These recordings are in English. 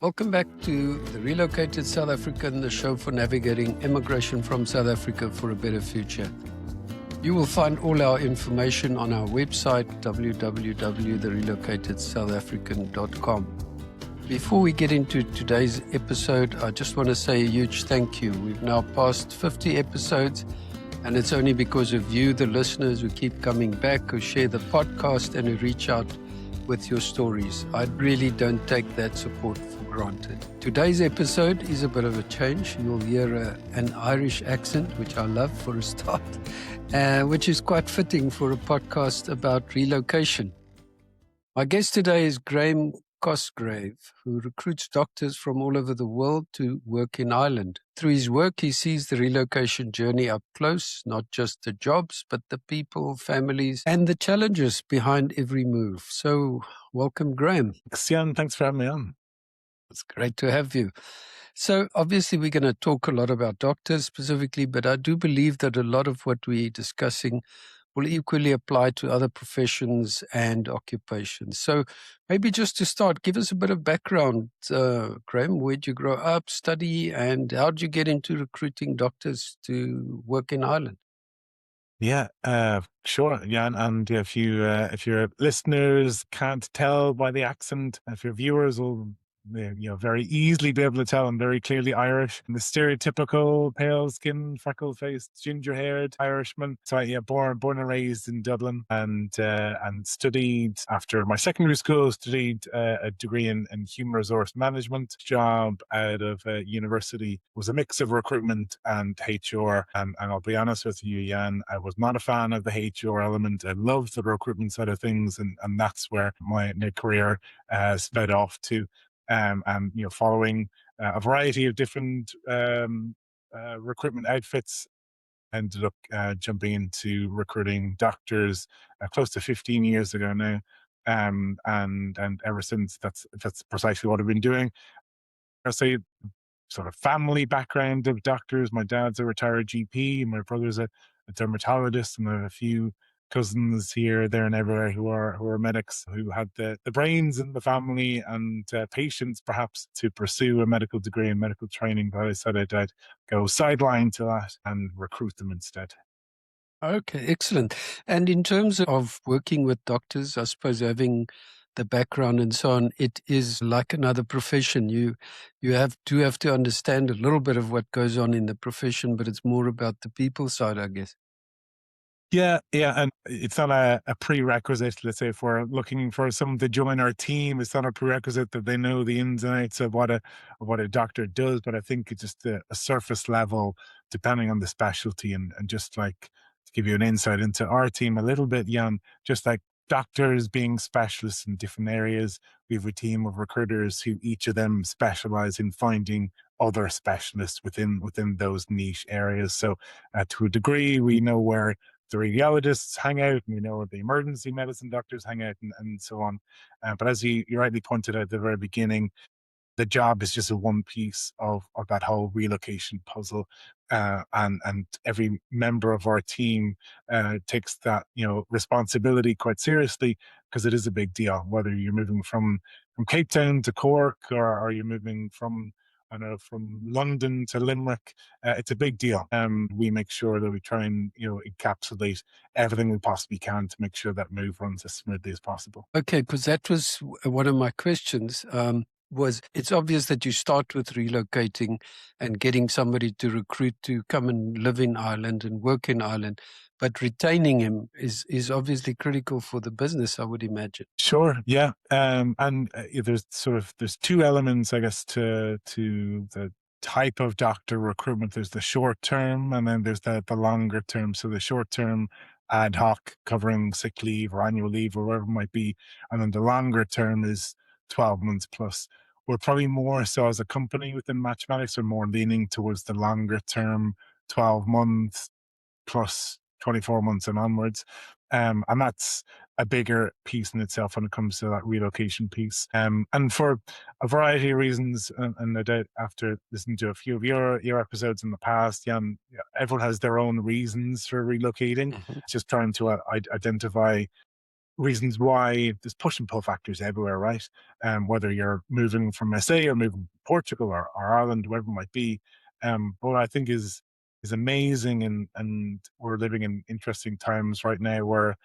Welcome back to the Relocated South African, the show for navigating immigration from South Africa for a better future. You will find all our information on our website, www.therelocatedsoutafrican.com. Before we get into today's episode, I just want to say a huge thank you. We've now passed 50 episodes, and it's only because of you, the listeners, who keep coming back, who share the podcast, and who reach out with your stories. I really don't take that support for granted. Today's episode is a bit of a change. You'll hear an Irish accent, which I love for a start, which is quite fitting for a podcast about relocation. My guest today is Graham Cosgrave, who recruits doctors from all over the world to work in Ireland. Through his work, he sees the relocation journey up close, not just the jobs, but the people, families, and the challenges behind every move. So, welcome, Graham. Xian, thanks for having me on. It's great to have you. So, obviously, we're going to talk a lot about doctors specifically, but I do believe that a lot of what we're discussing will equally apply to other professions and occupations. So maybe just to start, give us a bit of background, Graham. Where'd you grow up, study, and how did you get into recruiting doctors to work in Ireland? Yeah, sure. Yeah, and if your listeners can't tell by the accent, if your viewers will very easily be able to tell I'm very clearly Irish. I'm the stereotypical pale-skinned, freckle-faced, ginger-haired Irishman. So born and raised in Dublin, and studied after my secondary school. Studied a degree in human resource management. Job out of university was a mix of recruitment and HR. And I'll be honest with you, Jan, I was not a fan of the HR element. I loved the recruitment side of things, and that's where my career sped off to. And following a variety of different recruitment outfits, ended up jumping into recruiting doctors close to 15 years ago now, and ever since that's precisely what I've been doing. I'll say sort of family background of doctors. My dad's a retired GP, my brother's a dermatologist, and I have a few cousins here, there, and everywhere who are medics, who had the brains in the family and patience perhaps to pursue a medical degree and medical training. But I said I'd go sideline to that and recruit them instead. Okay, excellent. And in terms of working with doctors, I suppose having the background and so on, it is like another profession. You have to understand a little bit of what goes on in the profession, but it's more about the people side, I guess. Yeah, and it's not a prerequisite. Let's say if we're looking for someone to join our team, it's not a prerequisite that they know the ins and outs of what a doctor does. But I think it's just a surface level, depending on the specialty, and just like to give you an insight into our team a little bit, Jan, just like doctors being specialists in different areas, we have a team of recruiters who each of them specialize in finding other specialists within those niche areas. So to a degree, we know where the radiologists hang out, and we know where the emergency medicine doctors hang out, and so on. But as you rightly pointed out at the very beginning, the job is just a one piece of that whole relocation puzzle. And every member of our team takes that responsibility quite seriously, because it is a big deal. Whether you're moving from Cape Town to Cork, or you're moving from London to Limerick, it's a big deal. We make sure that we try and encapsulate everything we possibly can to make sure that move runs as smoothly as possible. Okay, because that was one of my questions. It's obvious that you start with relocating and getting somebody to recruit to come and live in Ireland and work in Ireland, but retaining him is obviously critical for the business, I would imagine. Sure, yeah, and there's two elements, I guess, to the type of doctor recruitment. There's the short term, and then there's the longer term. So the short term, ad hoc, covering sick leave or annual leave or whatever it might be, and then the longer term is 12 months plus. We're probably more so as a company within Matchmatics, we're more leaning towards the longer term, 12 months plus 24 months and onwards. And that's a bigger piece in itself when it comes to that relocation piece. And for a variety of reasons, and no doubt after listening to a few of your episodes in the past, Jan, everyone has their own reasons for relocating. Mm-hmm. Just trying to identify reasons why there's push and pull factors everywhere, right? Whether you're moving from SA or moving to Portugal or Ireland, wherever it might be. But what I think is amazing, and we're living in interesting times right now where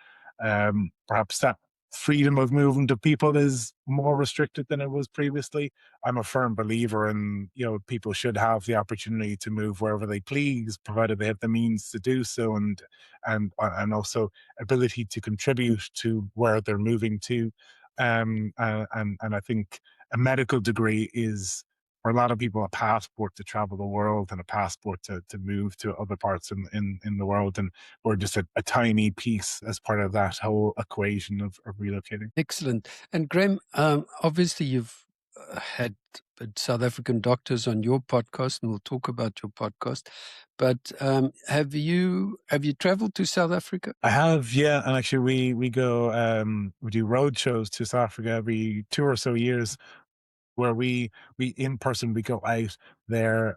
perhaps that freedom of movement of people is more restricted than it was previously. I'm a firm believer in, people should have the opportunity to move wherever they please, provided they have the means to do so, and also ability to contribute to where they're moving to. And I think a medical degree is, for a lot of people, a passport to travel the world and a passport to move to other parts in the world. And we're just a tiny piece as part of that whole equation of relocating. Excellent. And Graham, obviously you've had South African doctors on your podcast, and we'll talk about your podcast. But have you traveled to South Africa? I have, yeah, and actually we go we do road shows to South Africa every 2 or so years, where we in person, we go out there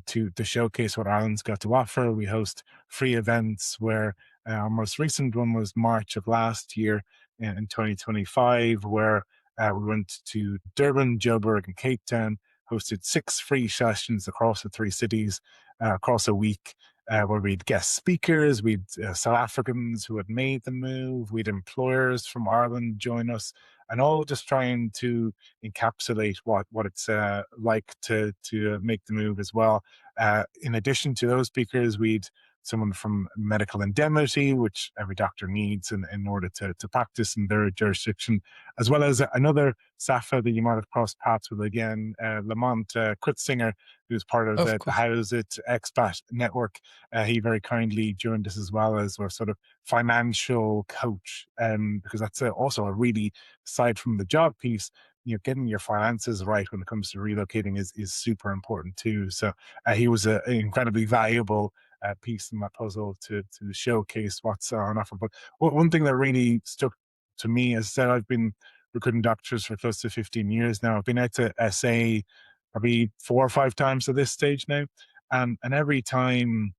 to showcase what Ireland's got to offer. We host free events where our most recent one was March of last year in 2025, where we went to Durban, Joburg, and Cape Town, hosted 6 free sessions across the 3 cities across a week. Where we'd guest speakers, we'd South Africans who had made the move, we'd employers from Ireland join us, and all just trying to encapsulate what it's like to make the move as well. In addition to those speakers, we'd someone from medical indemnity, which every doctor needs in order to practice in their jurisdiction, as well as another SAFA that you might have crossed paths with again, Lamont Kritzinger, who's part of Of the course. House It Expat Network. He very kindly joined us as well as our sort of financial coach, because that's also a really, aside from the job piece, getting your finances right when it comes to relocating is super important too. So he was an incredibly valuable piece in that puzzle to showcase what's on offer. But one thing that really stuck to me, as I said, I've been recruiting doctors for close to 15 years now. I've been out to SA probably 4 or 5 times at this stage now, and every time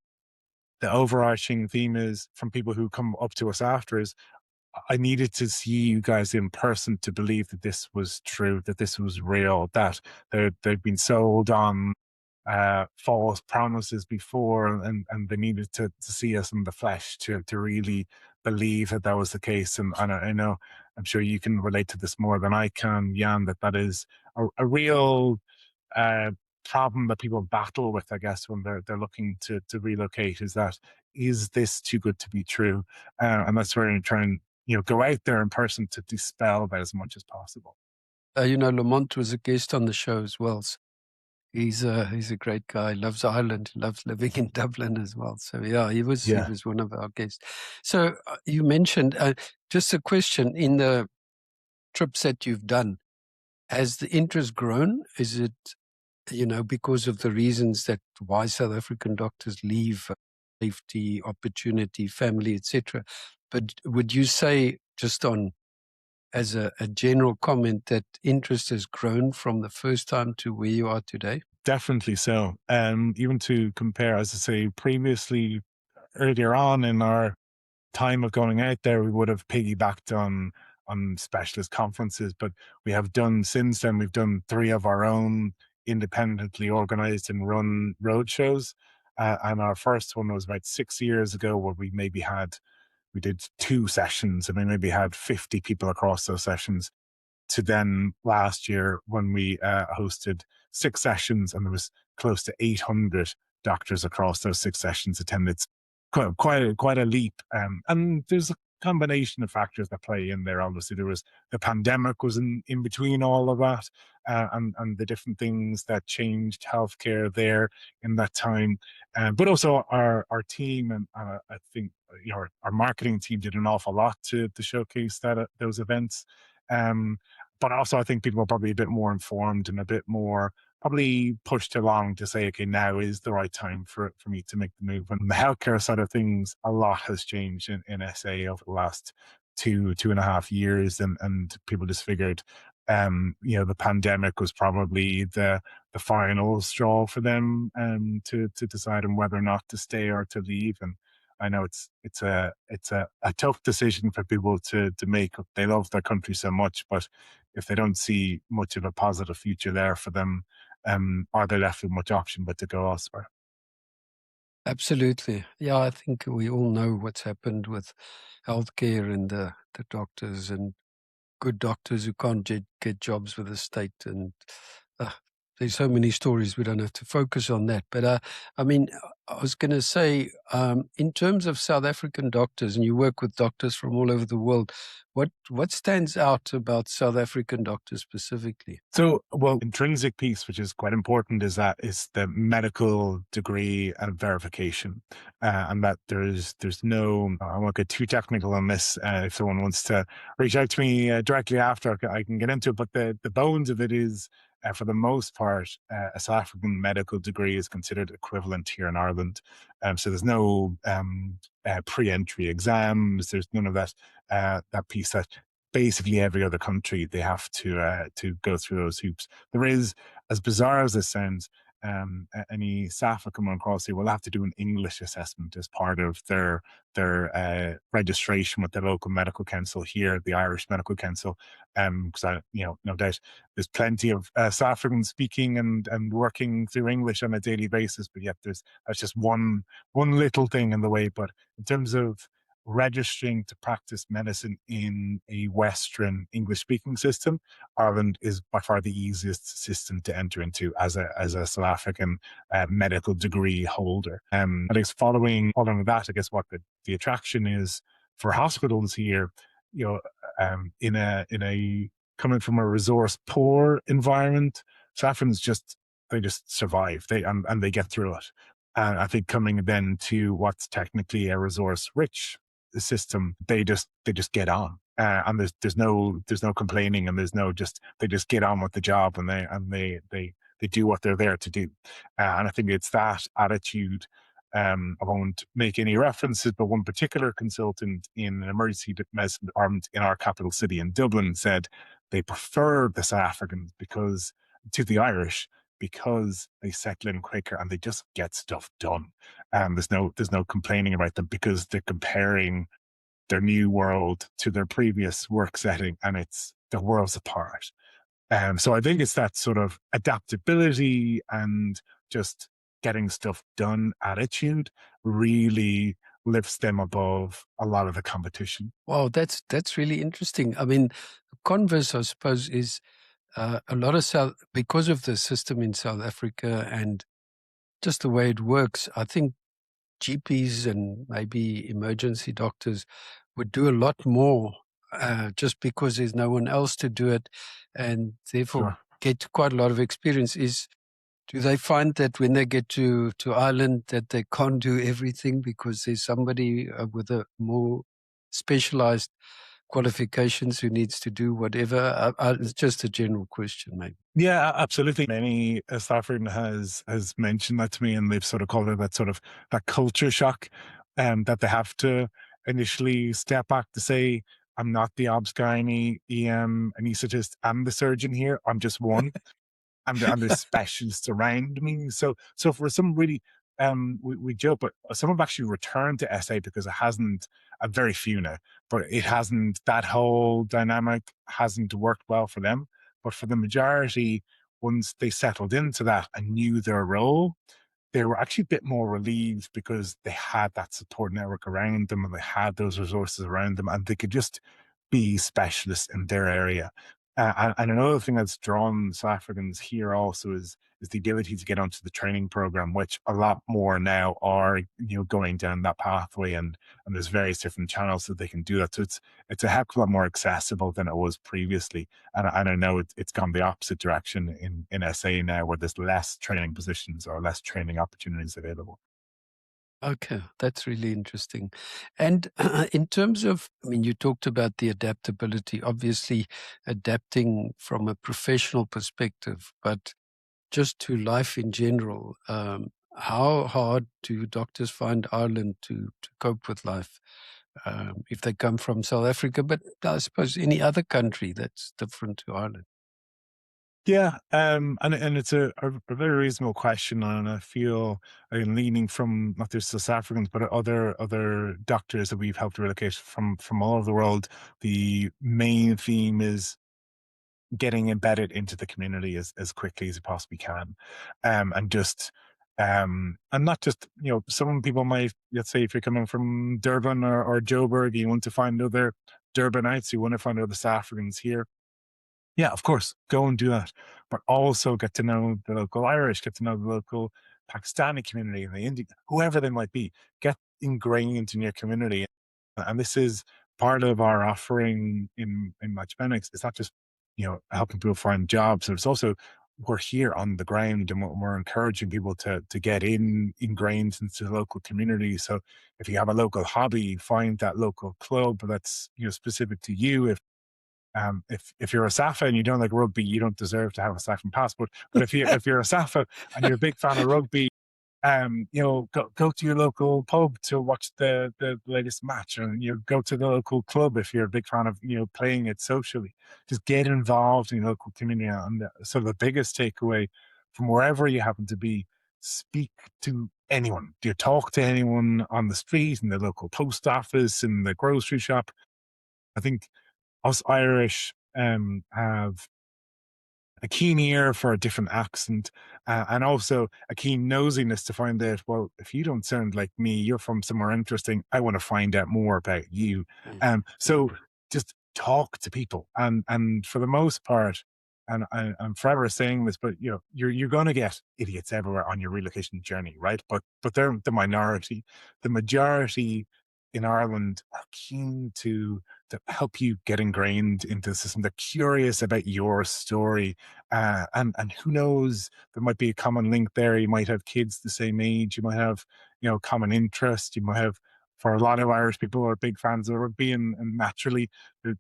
the overarching theme is from people who come up to us after is, I needed to see you guys in person to believe that this was true, that this was real, that they'd been sold on false promises before, and they needed to see us in the flesh to really believe that that was the case. And I know, I'm sure you can relate to this more than I can, Jan, that is a real uh, problem that people battle with, I guess, when they're looking to relocate, is this too good to be true? And that's where you try and go out there in person to dispel that as much as possible. Lamont was a guest on the show as well. So he's a great guy. Loves Ireland. Loves living in Dublin as well. So yeah, he Yeah, was one of our guests. So you mentioned just a question in the trips that you've done. Has the interest grown? Is it because of the reasons that why South African doctors leave, safety, opportunity, family, etc. But would you say, just on as a general comment, that interest has grown from the first time to where you are today? definitely so. Even to compare, as I say, previously, earlier on in our time of going out there, we would have piggybacked on specialist conferences, but we have done since then. We've done 3 of our own independently organized and run road shows, and our first one was about 6 years ago, where we did 2 sessions, and we maybe had 50 people across those sessions, to then last year when we hosted 6 sessions, and there was close to 800 doctors across those 6 sessions attended. It's quite a leap, and there's a combination of factors that play in there. Obviously, there was the pandemic was in between all of that, and the different things that changed healthcare there in that time, but also our team, and I think our marketing team did an awful lot to showcase those events. Um, but also, I think people are probably a bit more informed and a bit more probably pushed along to say, okay, now is the right time for me to make the move. And the healthcare side of things, a lot has changed in SA over the last 2.5 years, and people just figured, the pandemic was probably the final straw for them, to decide on whether or not to stay or to leave. And I know it's a tough decision for people to make. They love their country so much, but if they don't see much of a positive future there for them, are they left with much option but to go elsewhere? Absolutely. Yeah, I think we all know what's happened with healthcare and the doctors and good doctors who can't get jobs with the state. And uh, there's so many stories, we don't have to focus on that. But I mean, I was going to say, in terms of South African doctors, and you work with doctors from all over the world, what stands out about South African doctors specifically? So, well, intrinsic piece, which is quite important, is the medical degree and verification, and that there's no. I won't get too technical on this. If someone wants to reach out to me directly after, I can get into it. But the bones of it is, for the most part, a South African medical degree is considered equivalent here in Ireland. So there's no pre-entry exams. There's none of that that piece that basically every other country they have to go through those hoops. There is, as bizarre as this sounds, any staff that come across here will have to do an English assessment as part of their registration with the local medical council here, the Irish Medical Council. Because no doubt there's plenty of South Africans speaking and working through English on a daily basis, but yet that's just one little thing in the way. But in terms of registering to practice medicine in a Western English speaking system, Ireland is by far the easiest system to enter into as a South African medical degree holder. I guess following that, I guess what the attraction is for hospitals here, in a coming from a resource poor environment, South Africans they just survive. And they get through it. And I think coming then to what's technically a resource rich system, they just get on. And there's no complaining, and they just get on with the job, and they do what they're there to do. And I think it's that attitude. I won't make any references, but one particular consultant in an emergency medicine department in our capital city in Dublin said they prefer the South Africans to the Irish because they settle in quicker and they just get stuff done. There's no complaining about them because they're comparing their new world to their previous work setting, and it's the worlds apart. So I think it's that sort of adaptability and just getting stuff done attitude really lifts them above a lot of the competition. Wow, that's really interesting. I mean, the converse, I suppose, is a lot of because of the system in South Africa and just the way it works. I think GPs and maybe emergency doctors would do a lot more just because there's no one else to do it, and therefore Sure. get quite a lot of experience. Do they find that when they get to Ireland that they can't do everything because there's somebody with a more specialized qualifications who needs to do whatever? It's just a general question, maybe. Yeah, absolutely. Many South African has mentioned that to me, and they've sort of called it that culture shock, that they have to initially step back to say, "I'm not the obs gynae, EM, anaesthetist. I'm the surgeon here. I'm just one." And there's specialists around me. So for some really, we joke, but some have actually returned to SA because it hasn't. Very few now, but it hasn't. That whole dynamic hasn't worked well for them. But for the majority, once they settled into that and knew their role, they were actually a bit more relieved because they had that support network around them and they had those resources around them, and they could just be specialists in their area. And another thing that's drawn South Africans here also is the ability to get onto the training program, which a lot more now are going down that pathway, and there's various different channels that they can do that. So it's a heck of a lot more accessible than it was previously. And I know it's gone the opposite direction in SA now, where there's less training positions or less training opportunities available. Okay, that's really interesting. And in terms of, I mean, you talked about the adaptability, obviously adapting from a professional perspective, but just to life in general. How hard do doctors find Ireland to cope with life if they come from South Africa, but I suppose any other country that's different to Ireland? Yeah, and it's a very reasonable question, and I feel I'm leaning from not just South Africans, but other doctors that we've helped relocate from all over the world. The main theme is getting embedded into the community as quickly as you possibly can. And just and not just, some people might, let's say if you're coming from Durban or Joburg, you want to find other Durbanites, you want to find other South Africans here. Yeah, of course, go and do that, but also get to know the local Irish, get to know the local Pakistani community and the Indian, whoever they might be. Get ingrained in your community, and this is part of our offering in Matchmenics. It's not just helping people find jobs. It's also we're here on the ground, and we're encouraging people to get ingrained into the local community. So if you have a local hobby, find that local club that's specific to you. If you're a Safa and you don't like rugby, you don't deserve to have a Saffron passport. But if you're a Safa and you're a big fan of rugby, go to your local pub to watch the latest match, and go to the local club if you're a big fan of playing it socially. Just get involved in your local community. And so the biggest takeaway from wherever you happen to be, speak to anyone. Do you talk to anyone on the street, in the local post office, in the grocery shop? I think us Irish have a keen ear for a different accent, and also a keen nosiness to find out, well, if you don't sound like me, you're from somewhere interesting, I want to find out more about you. Yes. So just talk to people, and for the most part, and I'm forever saying this, but you're going to get idiots everywhere on your relocation journey, right? But they're the minority. The majority in Ireland are keen to help you get ingrained into the system. They're curious about your story, and who knows, there might be a common link there. You might have kids the same age. You might have common interest. You might have, for a lot of Irish people, who are big fans of rugby, and naturally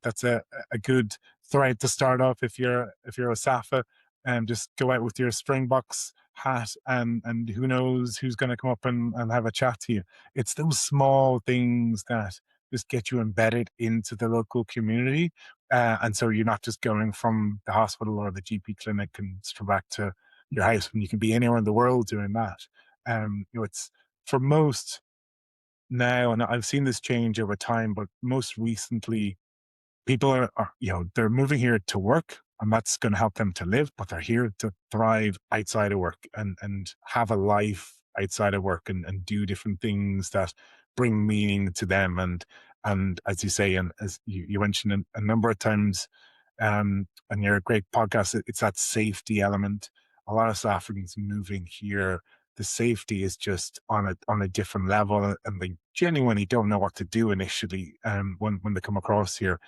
that's a good thread to start off. If you're a Safa, and just go out with your Springboks hat, and who knows who's going to come up and have a chat to you. It's those small things that just get you embedded into the local community. And so you're not just going from the hospital or the GP clinic and straight back to your house, when you can be anywhere in the world doing that. It's for most now, and I've seen this change over time, but most recently, people are they're moving here to work, and that's going to help them to live, but they're here to thrive outside of work, and have a life outside of work, and do different things that bring meaning to them. And as you say, and as you mentioned a number of times, and your great podcast, it's that safety element. A lot of South Africans moving here, the safety is just on a different level, and they genuinely don't know what to do initially, when they come across here.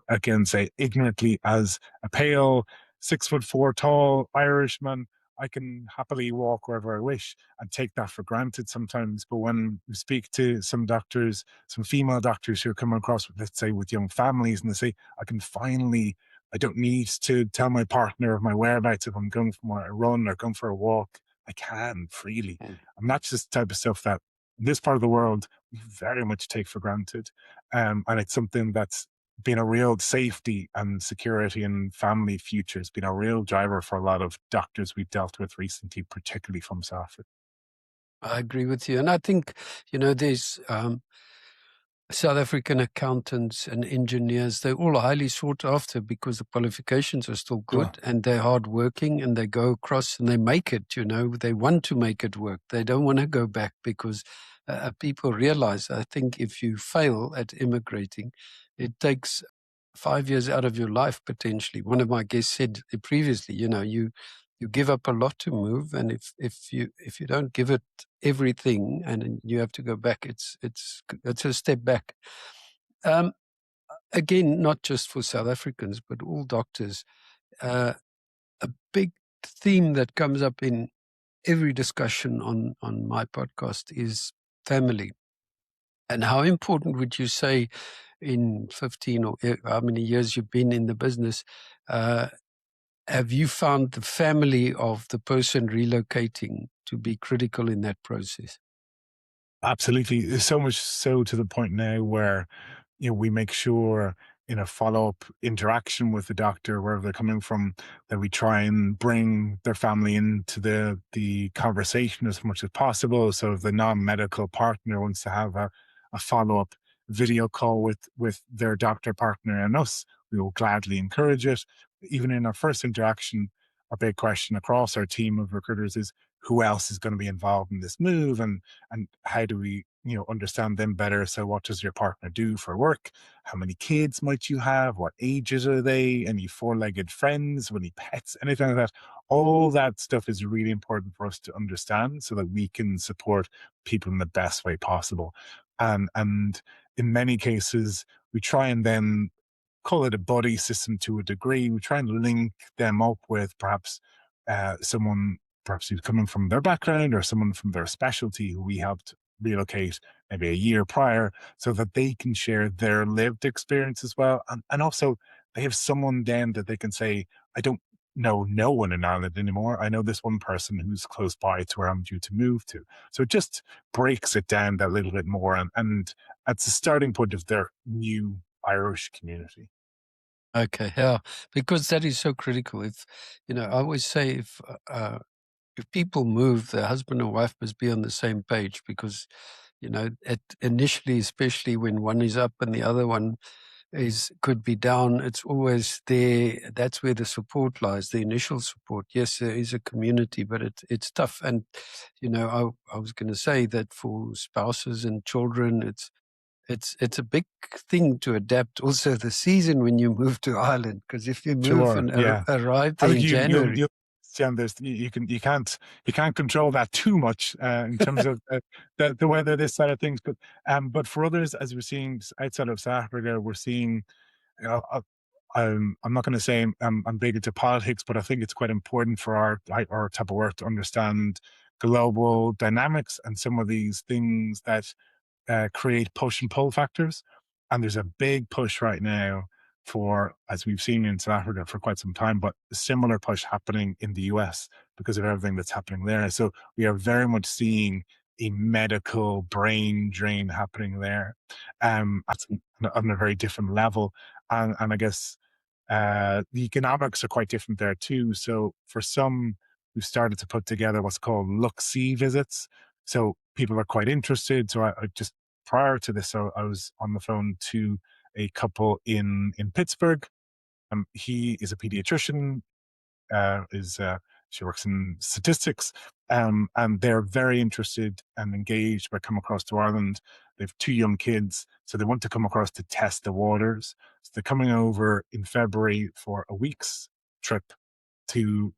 Again, say ignorantly, as a pale 6'4" tall Irishman, I can happily walk wherever I wish and take that for granted sometimes. But when we speak to some doctors, some female doctors who are coming across, let's say, with young families, and they say, I don't need to tell my partner of my whereabouts if I'm going for a run or going for a walk. I can freely. Mm. And that's just the type of stuff that in this part of the world we very much take for granted. And it's something that's been a real safety and security and family future. Has been a real driver for a lot of doctors we've dealt with recently, particularly from South Africa. I agree with you. And I think, there's South African accountants and engineers, they're all highly sought after because the qualifications are still Sure. good and they're hardworking and they go across and they make it, they want to make it work. They don't want to go back because people realize, I think if you fail at immigrating, it takes 5 years out of your life potentially. One of my guests said previously, you give up a lot to move, and if you don't give it everything and then you have to go back, it's a step back. Um, Again, not just for South Africans, but all doctors. A big theme that comes up in every discussion on my podcast is family. And how important would you say in 15 or how many years you've been in the business, have you found the family of the person relocating to be critical in that process? Absolutely. So much so to the point now where we make sure in a follow-up interaction with the doctor, wherever they're coming from, that we try and bring their family into the conversation as much as possible. So if the non-medical partner wants to have a follow-up video call with their doctor partner and us, we will gladly encourage it. Even in our first interaction, a big question across our team of recruiters is who else is going to be involved in this move, and how do we understand them better. So what does your partner do for work? How many kids might you have? What ages are they? Any four-legged friends? Any pets? Anything like that? All that stuff is really important for us to understand so that we can support people in the best way possible. And in many cases, we try and then call it a buddy system to a degree. We try and link them up with perhaps someone perhaps who's coming from their background or someone from their specialty who we helped relocate maybe a year prior, so that they can share their lived experience as well. And also they have someone then that they can say, I don't know no one in Ireland anymore. I know this one person who's close by to where I'm due to move to. So it just breaks it down that little bit more. And it's the starting point of their new Irish community. Okay, yeah, because that is so critical. If I always say if people move, the husband and wife must be on the same page, because initially, especially when one is up and the other one could be down, it's always there. That's where the support lies, the initial support. Yes, there is a community, but it's tough. And I was going to say that for spouses and children, it's a big thing to adapt also the season when you move to Ireland, because if you move Sure, and yeah. arrive I there think in January. Jan, you can't control that too much in terms of the weather, this side of things. But for others, as we're seeing outside of South Africa, we're seeing. You know, I'm not going to say I'm big into politics, but I think it's quite important for our type of work to understand global dynamics and some of these things that create push and pull factors. And there's a big push right now for, as we've seen in South Africa for quite some time, but a similar push happening in the US because of everything that's happening there. So we are very much seeing a medical brain drain happening there, on a very different level. And I guess the economics are quite different there too. So for some, we've started to put together what's called look-see visits. So people are quite interested. So I just prior to this, I was on the phone to a couple in Pittsburgh. He is a pediatrician. Is She works in statistics, and they're very interested and engaged by coming across to Ireland. They have two young kids, so they want to come across to test the waters. So they're coming over in February for a week's trip to,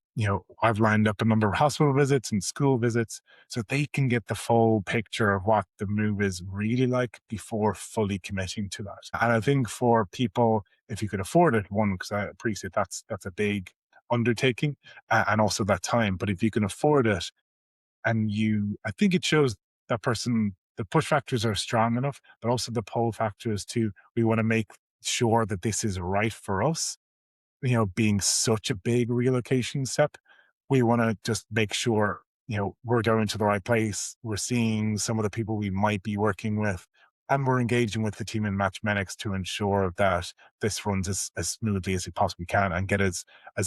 I've lined up a number of hospital visits and school visits so they can get the full picture of what the move is really like before fully committing to that. And I think for people, if you could afford it, one, because I appreciate that's a big undertaking, and also that time. But if you can afford it, I think it shows that person, the push factors are strong enough, but also the pull factors too. We want to make sure that this is right for us, being such a big relocation step. We want to just make sure, we're going to the right place. We're seeing some of the people we might be working with, and we're engaging with the team in Matchmedics to ensure that this runs as smoothly as it possibly can and get as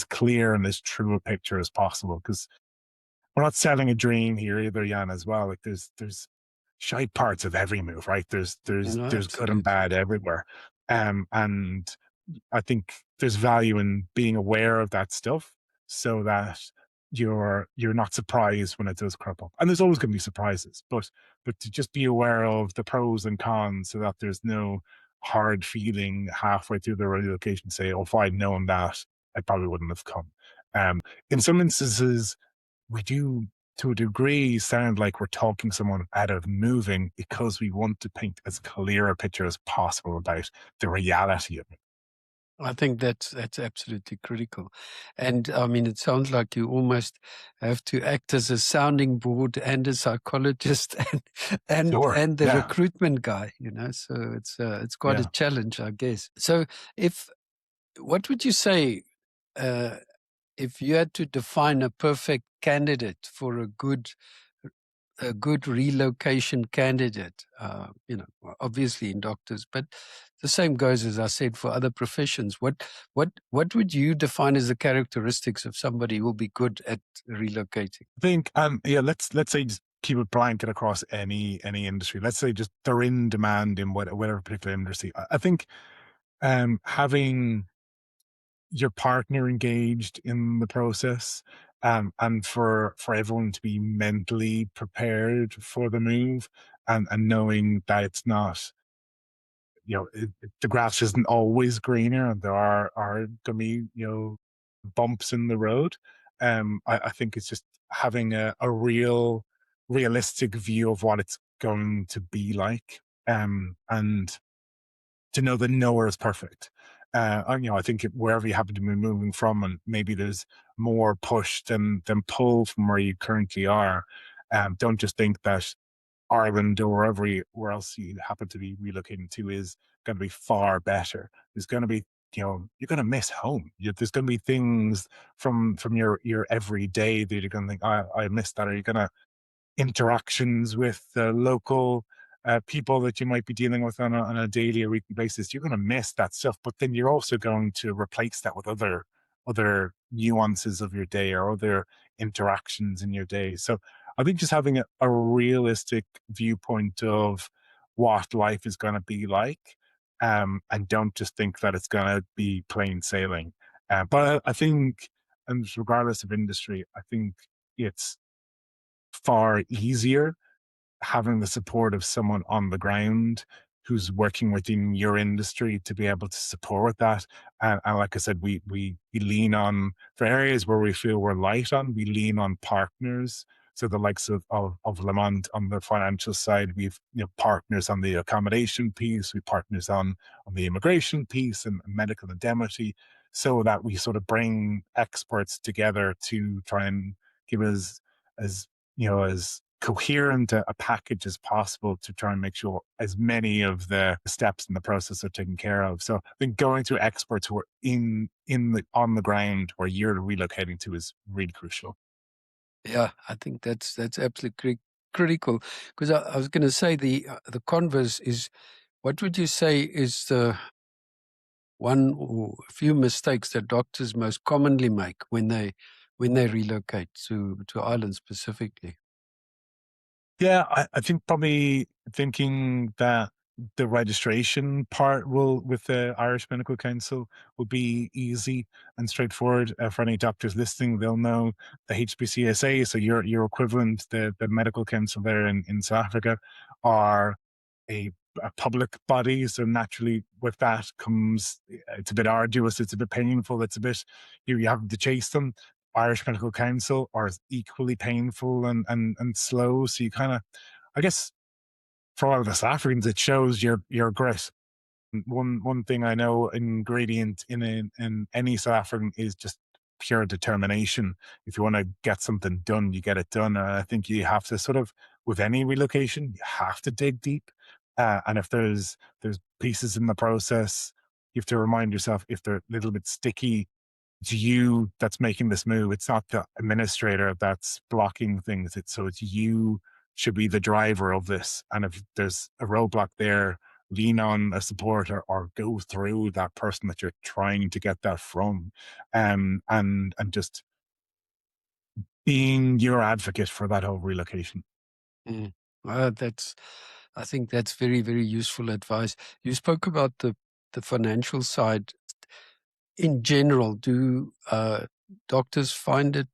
clear and as true a picture as possible. Because we're not selling a dream here either, Jan, as well. Like there's shite parts of every move, right? There's good and Absolutely. bad everywhere. And I think there's value in being aware of that stuff so that you're not surprised when it does crop up. And there's always going to be surprises, but to just be aware of the pros and cons so that there's no hard feeling halfway through the relocation, say, oh, if I'd known that, I probably wouldn't have come. In some instances, we do, to a degree, sound like we're talking someone out of moving because we want to paint as clear a picture as possible about the reality of it. I think that's absolutely critical. And I mean, it sounds like you almost have to act as a sounding board and a psychologist and Sure. and the Yeah. recruitment guy, So it's quite a Yeah. challenge, I guess. So if what would you say uh, if you had to define a perfect candidate for a good a good relocation candidate? Obviously in doctors, but the same goes, as I said, for other professions. What would you define as the characteristics of somebody who will be good at relocating? I think, yeah, let's say just keep it blanket across any industry. Let's say just they're in demand in whatever particular industry. I think having your partner engaged in the process, and for everyone to be mentally prepared for the move, and knowing that it's not, the grass isn't always greener, and there are gonna be, bumps in the road. I think it's just having a realistic view of what it's going to be like, and to know that nowhere is perfect. I think wherever you happen to be moving from, and maybe there's more push than pull from where you currently are. Don't just think that Ireland or where else you happen to be relocating to is going to be far better. There's going to be, you're going to miss home. There's going to be things from your everyday that you're going to think, I missed that. Are you going to interactions with the local people that you might be dealing with on a daily or weekly basis? You're going to miss that stuff, but then you're also going to replace that with other nuances of your day or other interactions in your day. So I think just having a realistic viewpoint of what life is going to be like, and don't just think that it's going to be plain sailing. But I think, and regardless of industry, I think it's far easier having the support of someone on the ground who's working within your industry to be able to support that. And like I said, we lean on, for areas where we feel we're light on, we lean on partners. So the likes of Lamont on the financial side, we've, partners on the accommodation piece, we partners on the immigration piece and medical indemnity, so that we sort of bring experts together to try and give us as coherent a package as possible to try and make sure as many of the steps in the process are taken care of. So I think going to experts who are on the ground where you're relocating to is really crucial. Yeah, I think that's absolutely critical. Because I was going to say the converse is, what would you say is the one or a few mistakes that doctors most commonly make when they relocate to Ireland specifically? Yeah, I think probably thinking that the registration part with the Irish Medical Council will be easy and straightforward. For any doctors listening, they'll know the HPCSA, so your equivalent, the medical council there in South Africa, are a, a public body. So naturally, with that comes, it's a bit arduous, it's a bit painful, it's a bit, you have to chase them. Irish Medical Council are equally painful and slow. So you kind of, I guess, for a lot of the South Africans, it shows your grit. One thing I know, ingredient in any South African is just pure determination. If you want to get something done, you get it done. And I think you have to sort of, with any relocation, you have to dig deep. And if there's pieces in the process, you have to remind yourself, if they're a little bit sticky, it's you that's making this move. It's not the administrator that's blocking things. It's you should be the driver of this. And if there's a roadblock there, lean on a supporter or go through that person that you're trying to get that from. And just being your advocate for that whole relocation. Mm. I think that's very, very useful advice. You spoke about the financial side. In general, do doctors find it,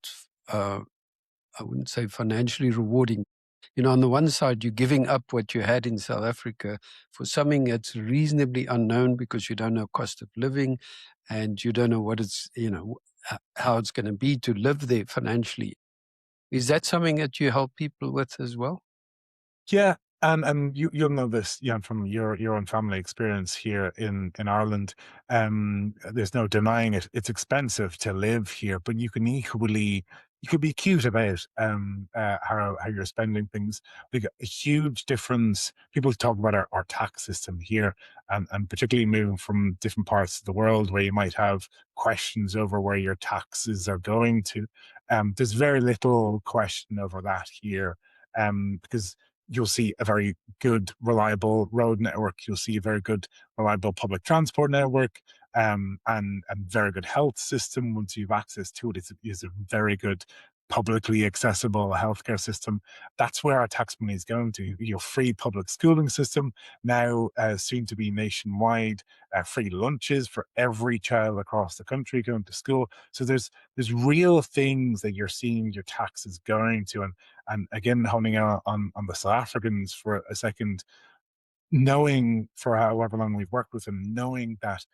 uh, I wouldn't say financially rewarding? On the one side, you're giving up what you had in South Africa for something that's reasonably unknown, because you don't know cost of living and you don't know what it's, how it's going to be to live there financially. Is that something that you help people with as well? Yeah, and you'll know this, from your own family experience here in Ireland. There's no denying it. It's expensive to live here, but you could be cute about how you're spending things. Like a huge difference. People talk about our tax system here, and particularly moving from different parts of the world where you might have questions over where your taxes are going to. There's very little question over that here. because you'll see a very good, reliable road network. You'll see a very good, reliable public transport network, and very good health system. Once you've access to it, it's a very good publicly accessible healthcare system. That's where our tax money is going to. Your free public schooling system, now soon to be nationwide, free lunches for every child across the country going to school. So there's real things that you're seeing your taxes going to. And again, honing out on the South Africans for a second, knowing for however long we've worked with them, knowing that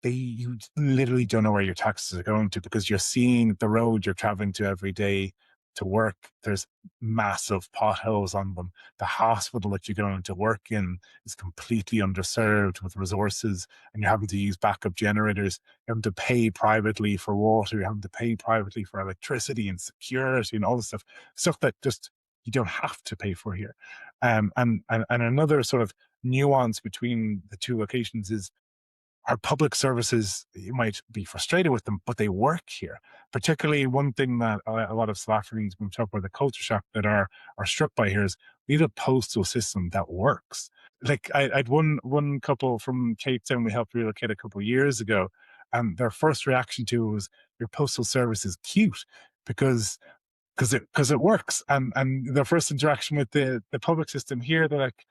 you literally don't know where your taxes are going to, because you're seeing the road you're traveling to every day to work. There's massive potholes on them. The hospital that you're going to work in is completely underserved with resources, and you're having to use backup generators. You're having to pay privately for water. You're having to pay privately for electricity and security and all this stuff that just you don't have to pay for here. And another sort of nuance between the two locations is our public services. You might be frustrated with them, but they work here. Particularly, one thing that a lot of South Africans, when we talk about the culture shock, that are struck by here is we have a postal system that works. Like I'd one couple from Cape Town we helped relocate a couple of years ago, and their first reaction to it was, "Your postal service is cute," because it works. And their first interaction with the public system here, they're like,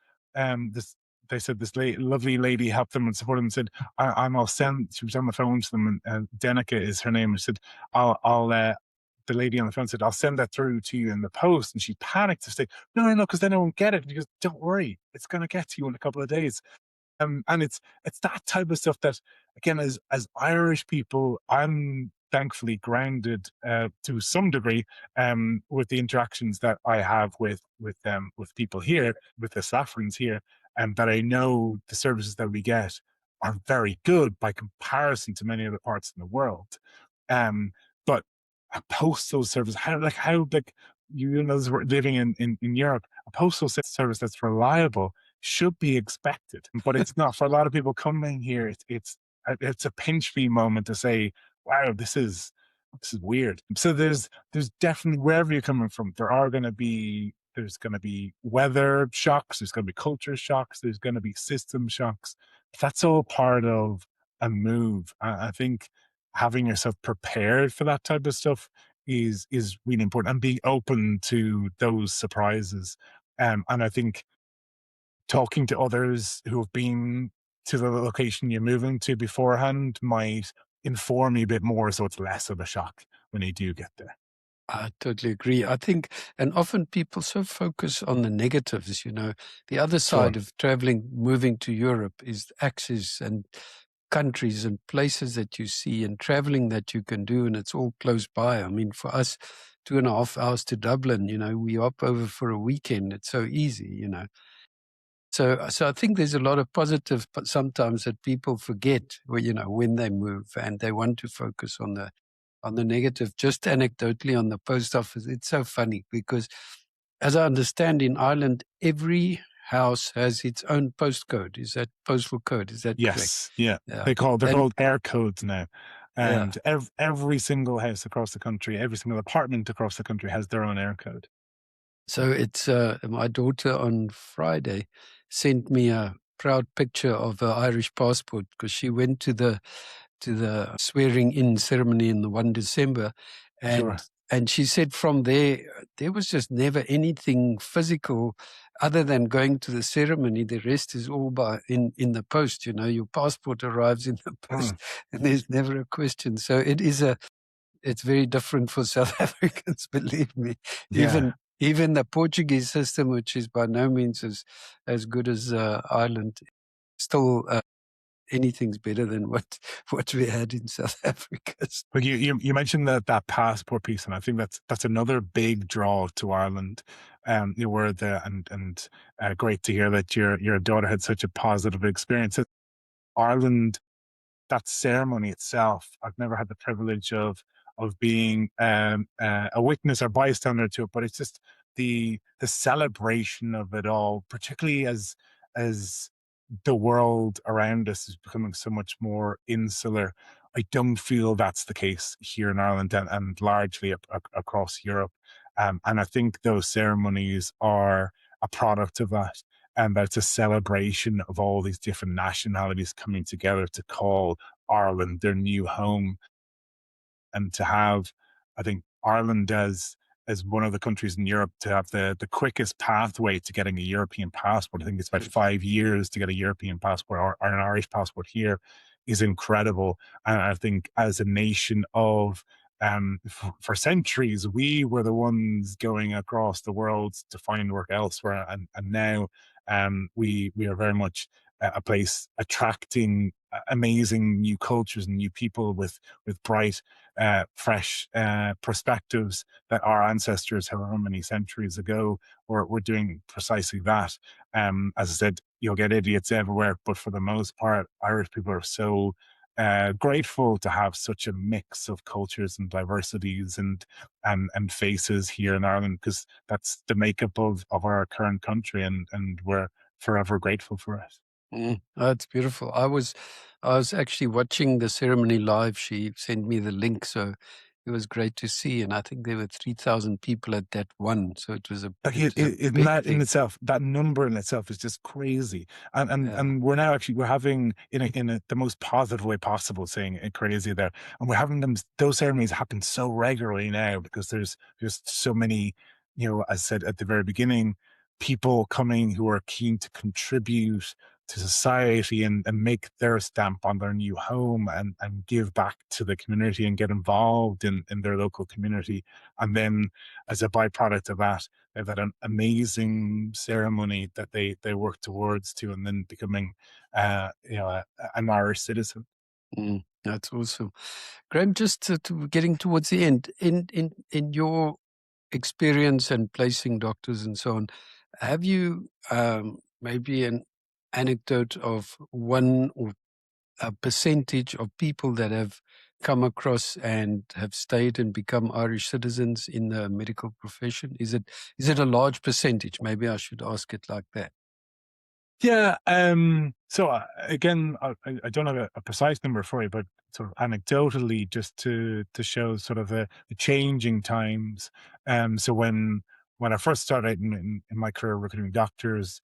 this they said this lovely lady helped them and supported them and said, I'll send, she was on the phone to them, and Denica is her name, and she said, I'll the lady on the phone said, "I'll send that through to you in the post." And she panicked to say, no, because then I won't get it. And he goes, "Don't worry, it's going to get to you in a couple of days." And it's that type of stuff that, again, as Irish people, I'm thankfully grounded to some degree with the interactions that I have with people here, with the South Africans here, and that I know the services that we get are very good by comparison to many other parts in the world. But a postal service, how you know, living in Europe, a postal service that's reliable should be expected, but it's not. For a lot of people coming here, it's a pinch me moment to say, "Wow, this is weird." So there's definitely, wherever you're coming from, there's going to be weather shocks, there's going to be culture shocks, there's going to be system shocks. That's all part of a move. I think having yourself prepared for that type of stuff is really important, and being open to those surprises. And I think talking to others who have been to the location you're moving to beforehand might inform you a bit more, so it's less of a shock when you do get there. I totally agree. I think, and often people so focus on the negatives, the other Sure. side of traveling, moving to Europe is access and countries and places that you see and traveling that you can do, and it's all close by. I mean, for us, 2.5 hours to Dublin, we hop over for a weekend. It's so easy. So I think there's a lot of positive, but sometimes that people forget, when they move, and they want to focus on the negative. Just anecdotally, on the post office, it's so funny because, as I understand, in Ireland, every house has its own postcode. Is that postal code? Is that correct? Yes. Yeah. Yeah. They're And called air codes now. yeah. And every single house across the country, every single apartment across the country has their own air code. So it's my daughter on Friday sent me a proud picture of her Irish passport because she went to the swearing in ceremony in the 1 December, Sure. and she said from there was just never anything physical other than going to the ceremony. The rest is all in the post. Your passport arrives in the post, Mm. and there's never a question. So it's very different for South Africans, believe me. Yeah. Even the Portuguese system, which is by no means as good as Ireland, still anything's better than what we had in South Africa. But you mentioned that passport piece, and I think that's another big draw to Ireland. You were there, and great to hear that your daughter had such a positive experience. Ireland, that ceremony itself, I've never had the privilege of being a witness or bystander to it, but it's just the celebration of it all, particularly as the world around us is becoming so much more insular. I don't feel that's the case here in Ireland, and largely across Europe. And I think those ceremonies are a product of that. And that it's a celebration of all these different nationalities coming together to call Ireland their new home, and to have, I think, Ireland as one of the countries in Europe to have the quickest pathway to getting a European passport. I think it's about 5 years to get a European passport, or an Irish passport here, is incredible. And I think as a nation of for centuries, we were the ones going across the world to find work elsewhere, and now we are very much a place attracting amazing new cultures and new people with bright, fresh perspectives that our ancestors, however many centuries ago, were doing precisely that. As I said, you'll get idiots everywhere, but for the most part, Irish people are so grateful to have such a mix of cultures and diversities and faces here in Ireland, because that's the makeup of our current country, and we're forever grateful for it. Oh, it's beautiful. I was actually watching the ceremony live. She sent me the link, so it was great to see. And I think there were 3,000 people at that one, so it was a Like it was a in big that in thing. itself, that number in itself is just crazy. Yeah. And we're now actually we're having the most positive way possible, saying it crazy there, and we're having those ceremonies happen so regularly now, because there's so many, as I said at the very beginning, people coming who are keen to contribute to society, and make their stamp on their new home, and give back to the community and get involved in their local community. And then as a byproduct of that, they've had an amazing ceremony that they work towards to, and then becoming, an Irish citizen. That's awesome. Graham, just getting towards the end, in your experience and placing doctors and so on, have you maybe an anecdote of one or a percentage of people that have come across and have stayed and become Irish citizens in the medical profession? Is it a large percentage? Maybe I should ask it like that. Yeah. So again, I don't have a precise number for you, but sort of anecdotally, just to show sort of the changing times. So when I first started in my career recruiting doctors,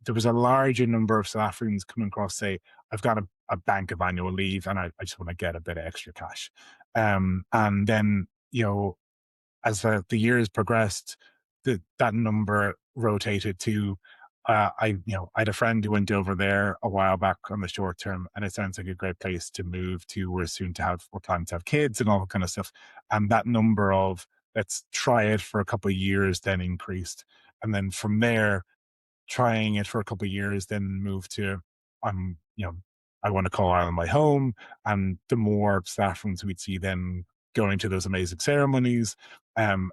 there was a larger number of South Africans coming across, say, I've got a bank of annual leave, and I just want to get a bit of extra cash. And then, as the years progressed, that number rotated to, I had a friend who went over there a while back on the short term, and it sounds like a great place to move to. We're planning to have kids and all that kind of stuff. And that number of, let's try it for a couple of years, then increased. And then from there, trying it for a couple of years, then move to, I'm, I want to call Ireland my home. And the more Saffrons we'd see then going to those amazing ceremonies, and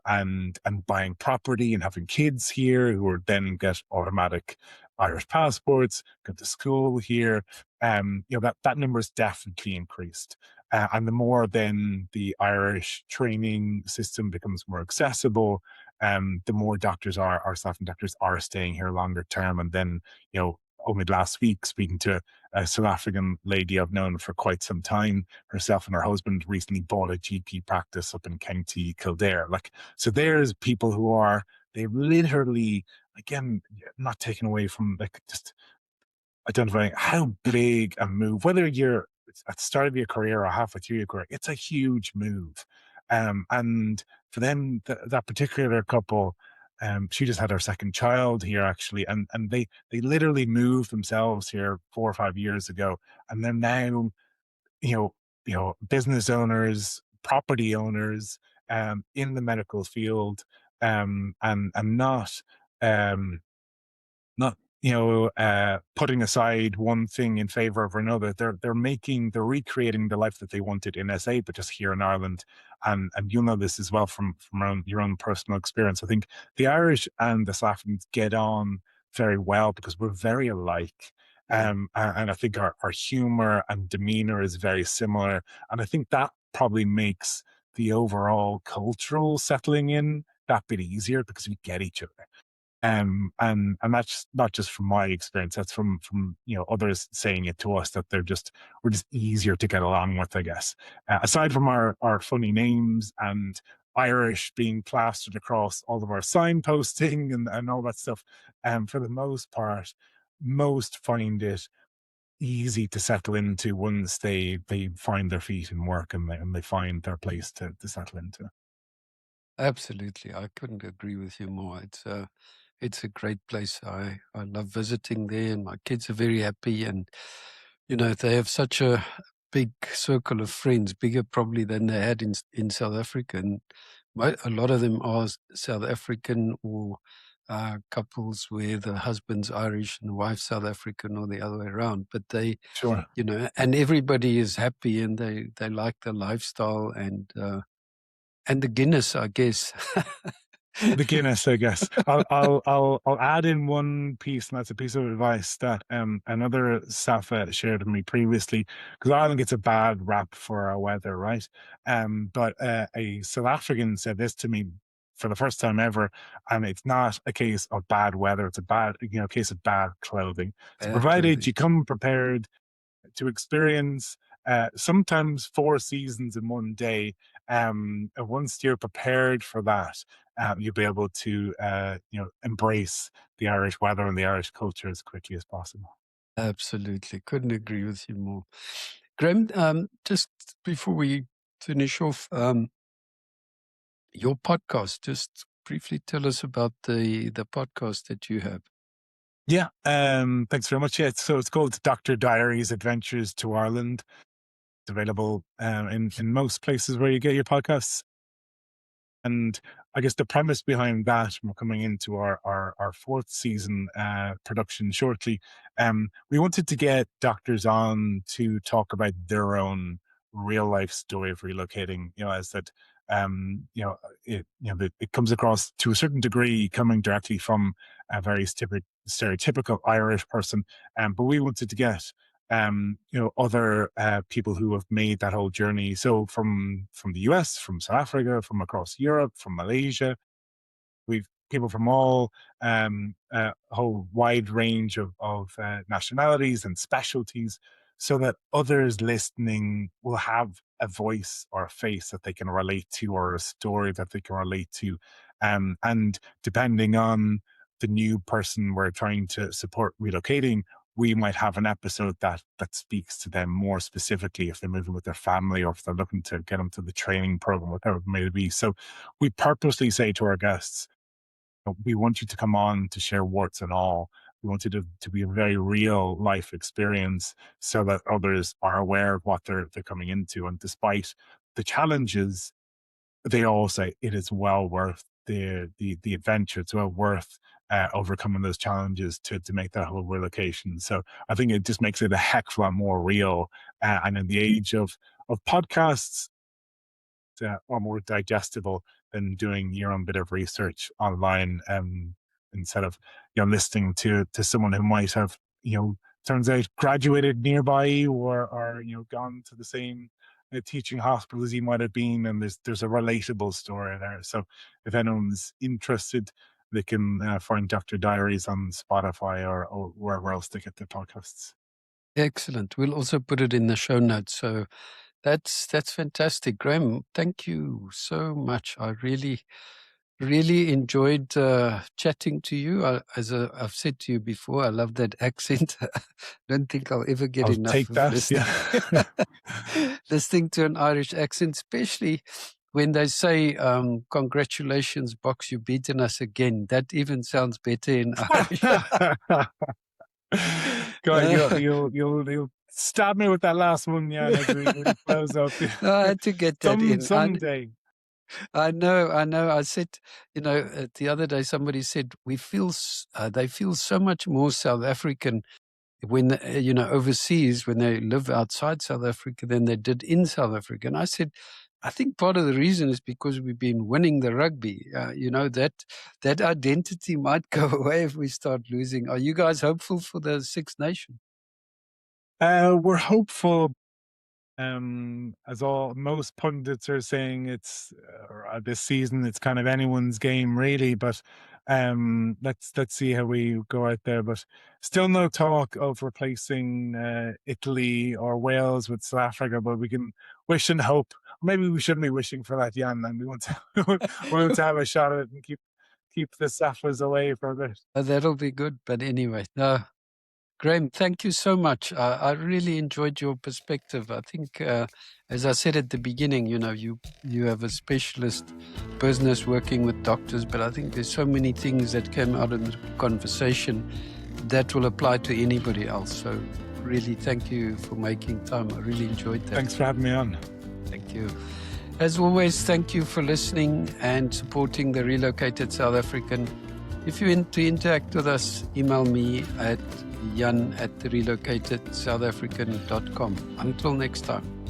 buying property and having kids here who would then get automatic Irish passports, go to school here. That number has definitely increased. And the more then the Irish training system becomes more accessible, the more our staff and doctors are staying here longer term. And then, only last week, speaking to a South African lady I've known for quite some time, herself and her husband recently bought a GP practice up in County Kildare. So there's people they've literally, again, not taken away from, just identifying how big a move, whether you're at the start of your career or halfway through your career, it's a huge move. And for them, that particular couple, she just had her second child here actually, and they literally moved themselves here 4 or 5 years ago, and they're now, you know, business owners, property owners, in the medical field, and um, not putting aside one thing in favor of another. They're recreating the life that they wanted in SA, but just here in Ireland. And you know this as well from your own personal experience. I think the Irish and the Slavs get on very well because we're very alike. And I think our humor and demeanor is very similar, and I think that probably makes the overall cultural settling in that bit easier because we get each other. And that's not just from my experience. That's from others saying it to us, that we're just easier to get along with, I guess. Aside from our funny names and Irish being plastered across all of our signposting and all that stuff. For the most part, most find it easy to settle into once they find their feet in work and they find their place to settle into. Absolutely. I couldn't agree with you more. It's a great place. I love visiting there, and my kids are very happy. And, they have such a big circle of friends, bigger probably than they had in South Africa. And a lot of them are South African, or couples where the husband's Irish and the wife's South African, or the other way around. But Sure. and everybody is happy, and they like the lifestyle, and the Guinness, I guess. The Guinness, I guess. I'll add in one piece, and that's a piece of advice that another Safa shared with me previously, because Ireland gets a bad rap for our weather, right? But a South African said this to me for the first time ever, and it's not a case of bad weather; it's a case of bad clothing. So Bad provided clothing. you come prepared to experience sometimes 4 seasons in one day. And once you're prepared for that, you'll be able to embrace the Irish weather and the Irish culture as quickly as possible. Absolutely. Couldn't agree with you more. Graham, just before we finish off, your podcast, just briefly tell us about the podcast that you have. Yeah, thanks very much. Yeah, so it's called Dr. Diaries Adventures to Ireland. It's available in most places where you get your podcasts. And I guess the premise behind that, we're coming into our fourth season production shortly. We wanted to get doctors on to talk about their own real life story of relocating. As that, it comes across to a certain degree coming directly from a very stereotypical Irish person. But we wanted to get other people who have made that whole journey. So from the US, from South Africa, from across Europe, from Malaysia, we've people from all a whole wide range of nationalities and specialties, so that others listening will have a voice or a face that they can relate to, or a story that they can relate to. And depending on the new person we're trying to support relocating, we might have an episode that speaks to them more specifically if they're moving with their family, or if they're looking to get them to the training program, whatever it may be. So we purposely say to our guests, we want you to come on to share warts and all. We want it to be a very real life experience, so that others are aware of what they're coming into. And despite the challenges, they all say it is well worth the adventure. It's well worth overcoming those challenges to make that whole relocation. So I think it just makes it a heck of a lot more real. And in the age of podcasts, or more digestible than doing your own bit of research online, instead of listening to someone who might have turns out graduated nearby, or gone to the same teaching hospital as you might have been, and there's a relatable story there. So if anyone's interested, they can find Dr. Diaries on Spotify, or wherever else they get their podcasts. Excellent. We'll also put it in the show notes. So that's fantastic. Graham, thank you so much. I really enjoyed chatting to you. As I've said to you before, I love that accent. Don't think I'll ever get I'll enough take of that. Yeah. listening to an Irish accent, especially when they say, congratulations, Box, you've beaten us again. That even sounds better in Irish. God, you'll stab me with that last one, yeah, as we close up. I had to get that in. Someday. I know. I said, the other day somebody said they feel so much more South African when overseas, when they live outside South Africa, than they did in South Africa. And I said, I think part of the reason is because we've been winning the rugby. That identity might go away if we start losing. Are you guys hopeful for the Six Nations? We're hopeful. As most pundits are saying, it's this season it's kind of anyone's game, really. But let's see how we go out there. But still no talk of replacing Italy or Wales with South Africa. But we can wish and hope. maybe we shouldn't be wishing for that, Jan, and we want to we want to have a shot at it and keep the Saffas away for a bit. That'll be good. But anyway, no. Graham, thank you so much. I really enjoyed your perspective. I think, as I said at the beginning, you have a specialist business working with doctors, but I think there's so many things that came out of the conversation that will apply to anybody else. So really thank you for making time. I really enjoyed that. Thanks for having me on. Thank you. As always, thank you for listening and supporting the Relocated South African. If you want to interact with us, email me at jan@relocatedsoutafrican.com. Until next time.